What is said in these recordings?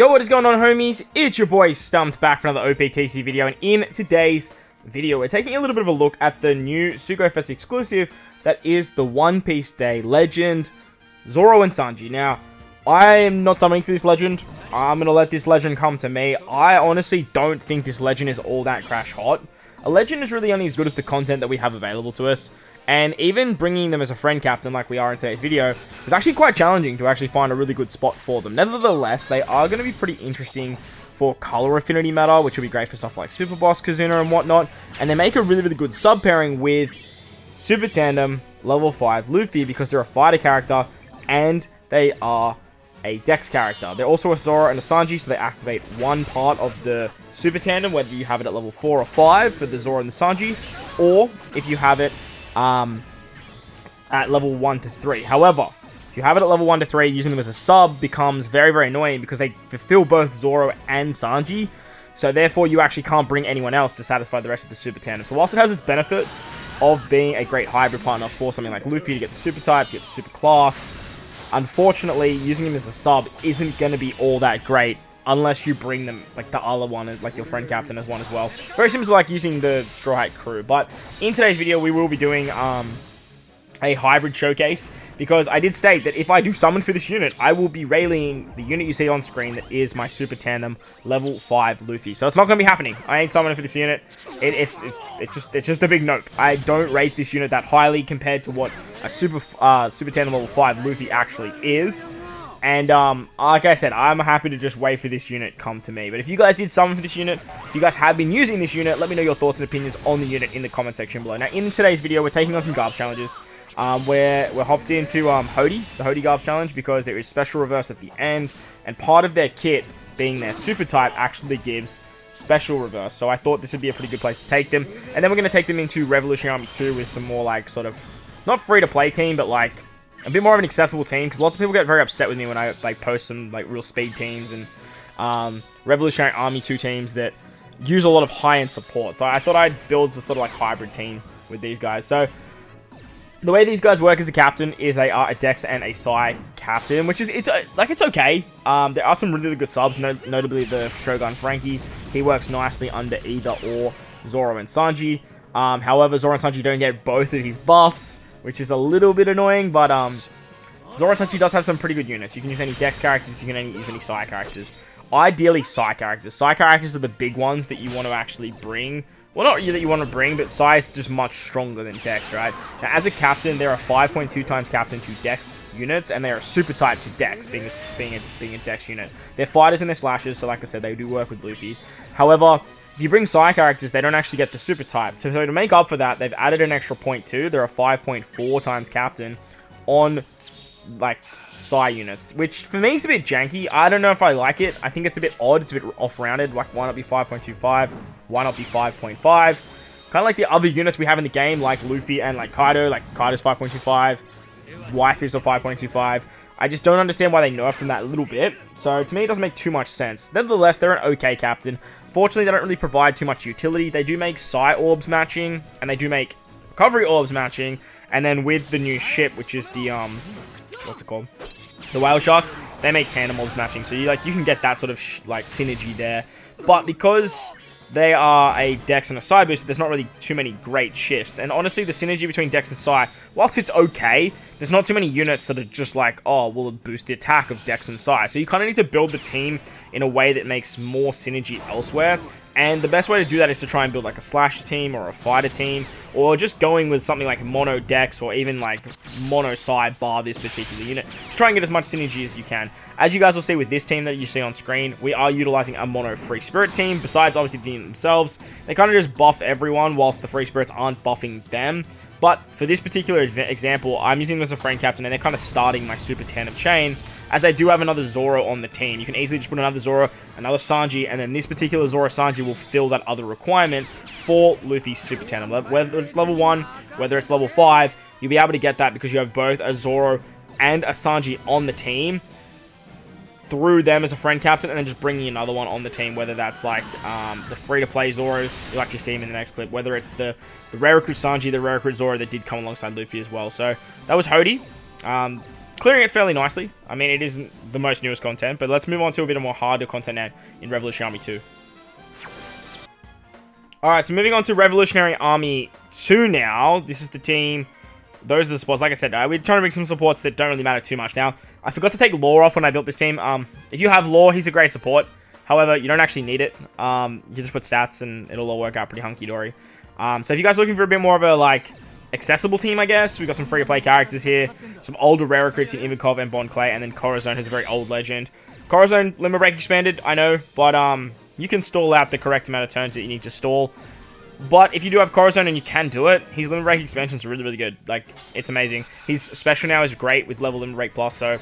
Yo, what is going on, homies? It's your boy Stumped back for another OPTC video, and in today's video, we're taking a little bit of a look at the new SugoFest exclusive that is the One Piece Day Legend, ZORO and SANJI. Now, I am not summoning for this legend. I'm going to let this legend come to me. I honestly don't think this legend is all that crash hot. A legend is really only as good as the content that we have available to us. And even bringing them as a friend captain like we are in today's video is actually quite challenging to actually find a really good spot for them. Nevertheless, they are going to be pretty interesting for color affinity meta, which will be great for stuff like Super Boss, Kazuna, and whatnot. And they make a really, really good sub pairing with Super Tandem, level 5 Luffy, because they're a fighter character and they are a Dex character. They're also a ZORO and a SANJI, so they activate one part of the Super Tandem, whether you have it at level 4 or 5 for the ZORO and the SANJI, or if you have it at level 1 to 3. However, if you have it at level 1 to 3, using them as a sub becomes very, very annoying because they fulfill both ZORO and SANJI. So therefore, you actually can't bring anyone else to satisfy the rest of the Super Tandem. So whilst it has its benefits of being a great hybrid partner for something like Luffy to get the Super Type, to get the Super Class, unfortunately, using him as a sub isn't going to be all that great unless you bring them, like, the other one, like your friend captain as one as well. Very similar to, like, using the Straw Hat crew. But in today's video, we will be doing a hybrid showcase, because I did state that if I do summon for this unit, I will be rallying the unit you see on screen that is my Super Tandem level 5 Luffy. So it's not going to be happening. I ain't summoning for this unit. It's just a big nope. I don't rate this unit that highly compared to what a Super Tandem level 5 Luffy actually is. And, like I said, I'm happy to just wait for this unit come to me. But if you guys did summon for this unit, if you guys have been using this unit, let me know your thoughts and opinions on the unit in the comment section below. Now, in today's video, we're taking on some Garb challenges. We're hopped into the Hody Garb challenge, because there is special reverse at the end. And part of their kit, being their super type, actually gives special reverse. So I thought this would be a pretty good place to take them. And then we're going to take them into Revolutionary Army 2 with some more, like, sort of, not free-to-play team, but, like, a bit more of an accessible team, because lots of people get very upset with me when I, like, post some, like, real speed teams and Revolutionary Army 2 teams that use a lot of high-end support. So I thought I'd build a sort of, like, hybrid team with these guys. So the way these guys work as a captain is they are a Dex and a Psi captain, which is, it's okay. There are some really, really good subs, notably the Shogun Frankie. He works nicely under either or ZORO and SANJI. However, ZORO and SANJI don't get both of his buffs, which is a little bit annoying, but ZORO and SANJI does have some pretty good units. You can use any Dex characters, you can use any Psi characters. Ideally, Psi characters. Psi characters are the big ones that you want to actually bring. Well, not that you want to bring, but Psi is just much stronger than Dex, right? Now, as a captain, there are 5.2 times captain to Dex units, and they are super type to Dex, being a Dex unit. They're fighters and they're slashers, so like I said, they do work with Luffy. However, if you bring Psi characters, they don't actually get the super type. So to make up for that, they've added an extra 0.2. There are 5.4 times captain on, like, Psi units, which for me is a bit janky. I don't know if I like it. I think it's a bit odd. It's a bit off-rounded. Like, why not be 5.25? Why not be 5.5? Kind of like the other units we have in the game, like Luffy and, like, Kaido. Like, Kaido's 5.25. Waifu's are 5.25. I just don't understand why they nerfed them that little bit. So, to me, it doesn't make too much sense. Nevertheless, they're an okay captain. Fortunately, they don't really provide too much utility. They do make Psi orbs matching, and they do make recovery orbs matching. And then with the new ship, which is the, what's it called? The Whale Sharks, they make tandem orbs matching. So, you can get that sort of, like, synergy there. But because they are a Dex and a Psi booster, there's not really too many great shifts. And honestly, the synergy between Dex and Psi, whilst it's okay, there's not too many units that are just like, oh, will boost the attack of Dex and Psi. So you kind of need to build the team in a way that makes more synergy elsewhere. And the best way to do that is to try and build like a slasher team or a fighter team, or just going with something like mono Dex or even like mono Psi bar this particular unit. Just try and get as much synergy as you can. As you guys will see with this team that you see on screen, we are utilizing a mono Free Spirit team. Besides obviously the unit themselves, they kind of just buff everyone whilst the Free Spirits aren't buffing them. But for this particular example, I'm using them as a friend captain, and they're kind of starting my Super Tandem chain, as I do have another ZORO on the team. You can easily just put another ZORO, another SANJI, and then this particular ZORO SANJI will fill that other requirement for Luffy's Super Tandem. Whether it's level 1, whether it's level 5, you'll be able to get that because you have both a ZORO and a SANJI on the team through them as a friend captain, and then just bringing another one on the team, whether that's like the free-to-play ZORO, you'll actually see him in the next clip, whether it's the rare recruit SANJI, the rare recruit ZORO that did come alongside Luffy as well. So that was Hody. clearing it fairly nicely. I mean, it isn't the most newest content, but let's move on to a bit of more harder content now in Revolutionary Army 2. Alright, so moving on to Revolutionary Army 2 now. This is the team. Those are the supports. Like I said, we're trying to bring some supports that don't really matter too much. Now, I forgot to take Law off when I built this team. If you have Law, he's a great support. However, you don't actually need it. You just put stats and it'll all work out pretty hunky-dory. So if you guys are looking for a bit more of a, like, accessible team, I guess, we've got some free-to-play characters here. Some older rare recruits in Ivikov and Bond Clay, and then Corazon, who's a very old legend. Corazon, Limit Break expanded, I know, but you can stall out the correct amount of turns that you need to stall. But if you do have Corazon and you can do it, his Limit Break expansion is really, really good. Like, it's amazing. His special now is great with level Limit Break Plus, so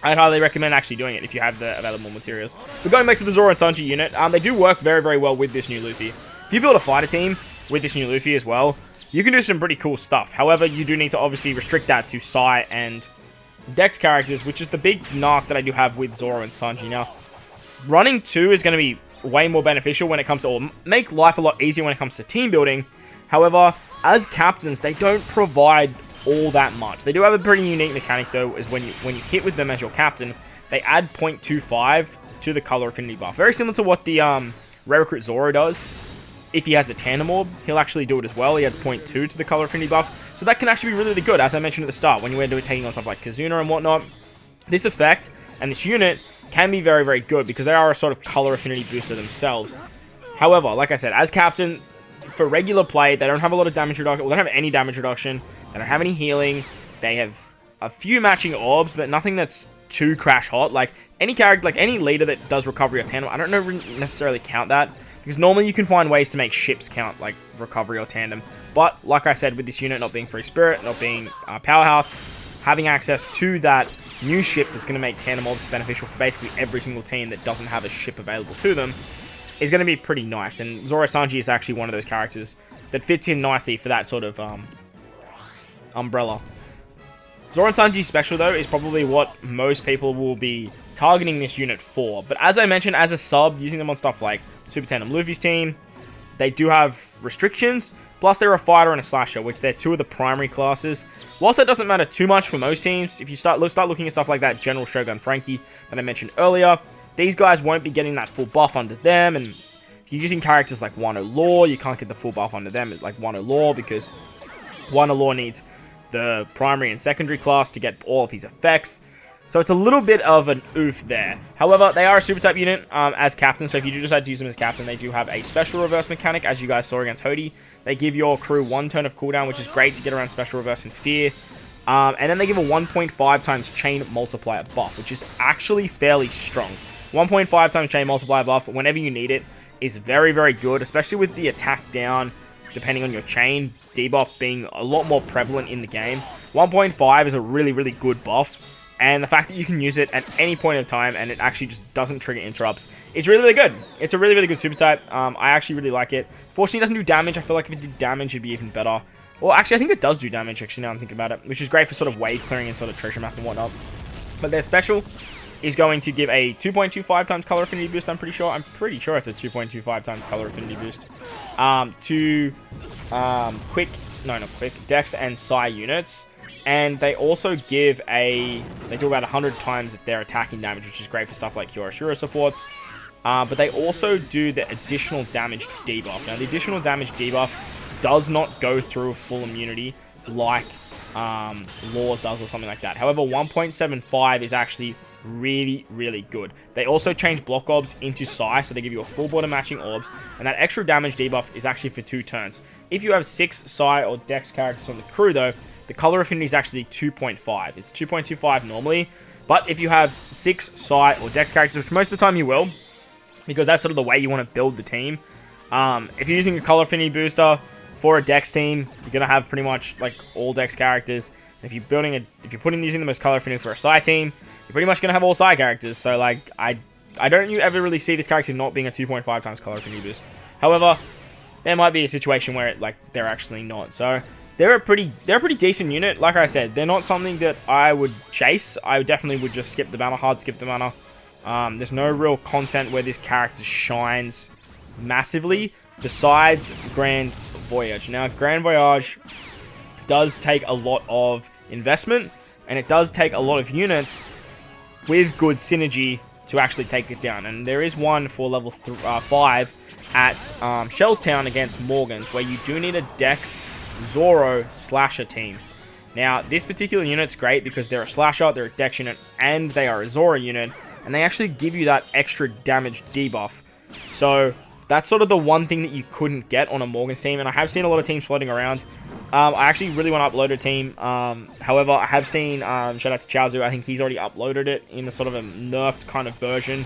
I'd highly recommend actually doing it if you have the available materials. But going back to the ZORO and SANJI unit, they do work very, very well with this new Luffy. If you build a fighter team with this new Luffy as well, you can do some pretty cool stuff. However, you do need to obviously restrict that to Sai and Dex characters, which is the big knock that I do have with ZORO and SANJI. Now, running 2 is going to be way more beneficial when it comes to, or make life a lot easier when it comes to team building. However, as captains, they don't provide all that much. They do have a pretty unique mechanic though, is when you hit with them as your captain, they add 0.25 to the color affinity buff. Very similar to what the Rare Recruit ZORO does. If he has the Tandem Orb, he'll actually do it as well. He adds 0.2 to the color affinity buff. So that can actually be really, really good, as I mentioned at the start, when you were taking on stuff like Kazuna and whatnot. This effect and this unit can be very, very good because they are a sort of color affinity booster themselves. However, like I said, as captain, for regular play, they don't have a lot of damage reduction. Well, they don't have any damage reduction. They don't have any healing. They have a few matching orbs, but nothing that's too crash hot. Like any character, like any leader that does recovery or tandem, I don't know necessarily count that because normally you can find ways to make ships count like recovery or tandem. But like I said, with this unit not being free spirit, not being powerhouse, having access to that new ship that's going to make tandem orbs beneficial for basically every single team that doesn't have a ship available to them is going to be pretty nice. And ZORO SANJI is actually one of those characters that fits in nicely for that sort of umbrella. ZORO and SANJI special though is probably what most people will be targeting this unit for. But as I mentioned, as a sub, using them on stuff like Super Tandem Luffy's team, they do have restrictions. Plus, they're a fighter and a slasher, which they're two of the primary classes. Whilst that doesn't matter too much for most teams, if you start looking at stuff like that General Shogun Frankie that I mentioned earlier, these guys won't be getting that full buff under them. And if you're using characters like Wano Law, you can't get the full buff under them like Wano Law because Wano Law needs the primary and secondary class to get all of his effects. So it's a little bit of an oof there. However, they are a super type unit as captain, so if you do decide to use them as captain, they do have a special reverse mechanic, as you guys saw against Hody. They give your crew 1 turn of cooldown, which is great to get around special reverse and fear. And then they give a 1.5 times chain multiplier buff, which is actually fairly strong. 1.5 times chain multiplier buff, whenever you need it, is very, very good, especially with the attack down, depending on your chain, debuff being a lot more prevalent in the game. 1.5 is a really, really good buff. And the fact that you can use it at any point in time and it actually just doesn't trigger interrupts is really, really good. It's a really, really good super type. I actually really like it. Fortunately, it doesn't do damage. I feel like if it did damage, it'd be even better. Well, actually, I think it does do damage, actually, now I'm thinking about it. Which is great for sort of wave clearing and sort of treasure map and whatnot. But their special is going to give a 2.25 times color affinity boost, I'm pretty sure. I'm pretty sure it's a 2.25 times color affinity boost. To Dex and Psi units. And they also give they do about 100 times their attacking damage, which is great for stuff like Hyoshiro supports. But they also do the additional damage debuff. Now, the additional damage debuff does not go through full immunity like Laws does or something like that. However, 1.75 is actually really, really good. They also change block orbs into Psi, so they give you a full border matching orbs. And that extra damage debuff is actually for 2 turns. If you have 6 Psi or Dex characters on the crew, though, the color affinity is actually 2.5. It's 2.25 normally, but if you have 6 Psi or Dex characters, which most of the time you will, because that's sort of the way you want to build the team. If you're using a color affinity booster for a Dex team, you're gonna have pretty much like all Dex characters. If you're using them as color affinity for a Psi team, you're pretty much gonna have all Psi characters. So like I don't ever really see this character not being a 2.5 times color affinity boost. However, there might be a situation where they're actually not. So they're a pretty decent unit. Like I said, they're not something that I would chase. I definitely would just skip the banner, hard skip the banner. There's no real content where this character shines massively besides Grand Voyage. Now, Grand Voyage does take a lot of investment, and it does take a lot of units with good synergy to actually take it down. And there is one for level 5 at Shellstown against Morgan's, where you do need a Dex ZORO slasher team. Now, this particular unit's great because they're a slasher, they're a Dex unit, and they are a ZORO unit, and they actually give you that extra damage debuff. So that's sort of the one thing that you couldn't get on a Morgan's team, and I have seen a lot of teams floating around. I actually really want to upload a team. However, I have seen, shout out to Chaozu, I think he's already uploaded it in a sort of a nerfed kind of version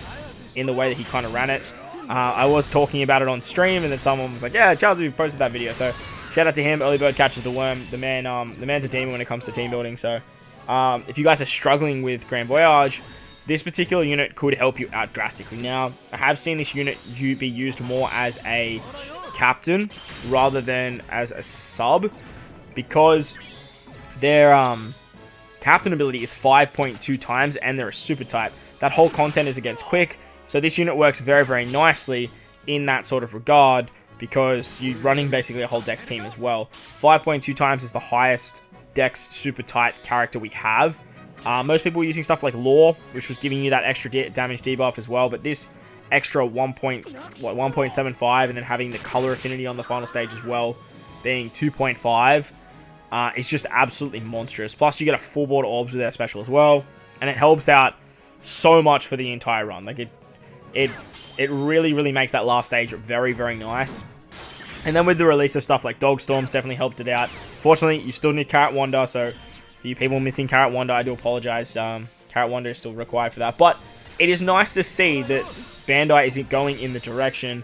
in the way that he kind of ran it. I was talking about it on stream, and then someone was like, yeah, Chaozu posted that video, so shout out to him. Early bird catches the worm, the man to demon when it comes to team building. So if you guys are struggling with Grand Voyage, this particular unit could help you out drastically. Now, I have seen this unit be used more as a captain rather than as a sub, because their captain ability is 5.2 times, and they're a super type. That whole content is against quick, so this unit works very, very nicely in that sort of regard, because you're running basically a whole Dex team as well. 5.2 times is the highest Dex super tight character we have. Most people were using stuff like Law, which was giving you that extra damage debuff as well, but this extra 1.75, and then having the color affinity on the final stage as well, being 2.5, it's just absolutely monstrous. Plus, you get a full board orbs with their special as well, and it helps out so much for the entire run. Like it really, really makes that last stage very, very nice. And then with the release of stuff like Dog Storms, definitely helped it out. Fortunately, you still need Carrot Wonder, so for you people missing Carrot Wonder, I do apologize. Carrot Wonder is still required for that, but it is nice to see that Bandai isn't going in the direction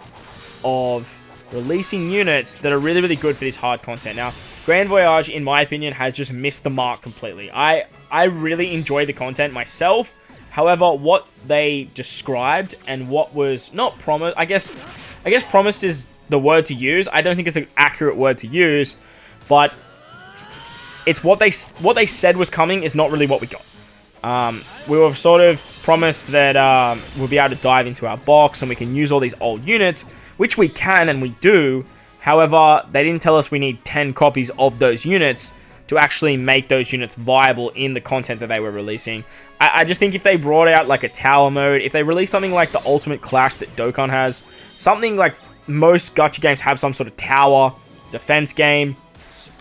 of releasing units that are really, really good for this hard content. Now, Grand Voyage, in my opinion, has just missed the mark completely. I really enjoy the content myself. However, what they described and what was not promised, I guess promised is the word to use. I don't think it's an accurate word to use, but it's what they said was coming is not really what we got. We were sort of promised that we'll be able to dive into our box and we can use all these old units, which we can and we do. However, they didn't tell us we need 10 copies of those units to actually make those units viable in the content that they were releasing. I just think if they brought out like a tower mode, if they released something like the Ultimate Clash that Dokkan has, something like most gacha games have some sort of tower defense game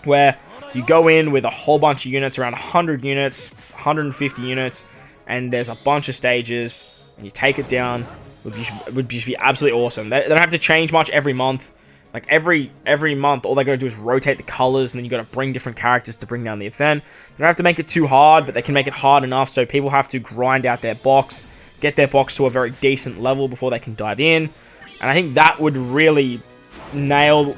where you go in with a whole bunch of units, around 100 units, 150 units, and there's a bunch of stages, and you take it down, would just be absolutely awesome. They don't have to change much every month. Like every month, all they got to do is rotate the colors, and then you got to bring different characters to bring down the event. They don't have to make it too hard, but they can make it hard enough so people have to grind out their box, get their box to a very decent level before they can dive in. And I think that would really nail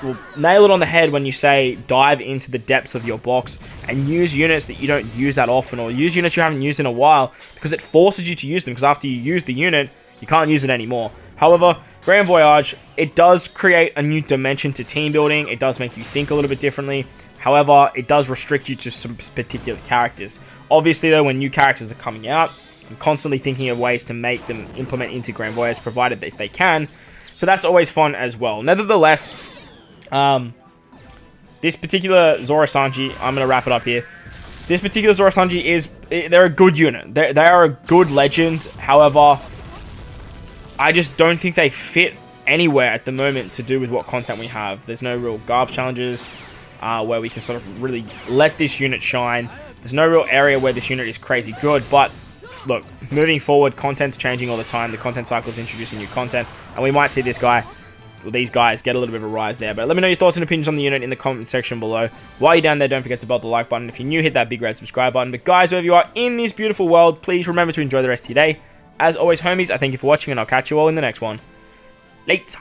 it on the head when you say dive into the depths of your box and use units that you don't use that often, or use units you haven't used in a while, because it forces you to use them, because after you use the unit, you can't use it anymore. However, Grand Voyage, it does create a new dimension to team building. It does make you think a little bit differently. However, it does restrict you to some particular characters. Obviously, though, when new characters are coming out, I'm constantly thinking of ways to make them implement into Grand Voyage, provided that they can. So that's always fun as well. Nevertheless, this particular ZORO SANJI, I'm going to wrap it up here. This particular ZORO SANJI they're a good unit. They are a good legend. However, I just don't think they fit anywhere at the moment to do with what content we have. There's no real garbage challenges where we can sort of really let this unit shine. There's no real area where this unit is crazy good, but look, moving forward, content's changing all the time. The content cycle is introducing new content, and we might see these guys get a little bit of a rise there. But let me know your thoughts and opinions on the unit in the comment section below. While you're down there, don't forget to belt the like button. If you're new, hit that big red subscribe button. But guys, wherever you are in this beautiful world, please remember to enjoy the rest of your day. As always, homies, I thank you for watching, and I'll catch you all in the next one. Later.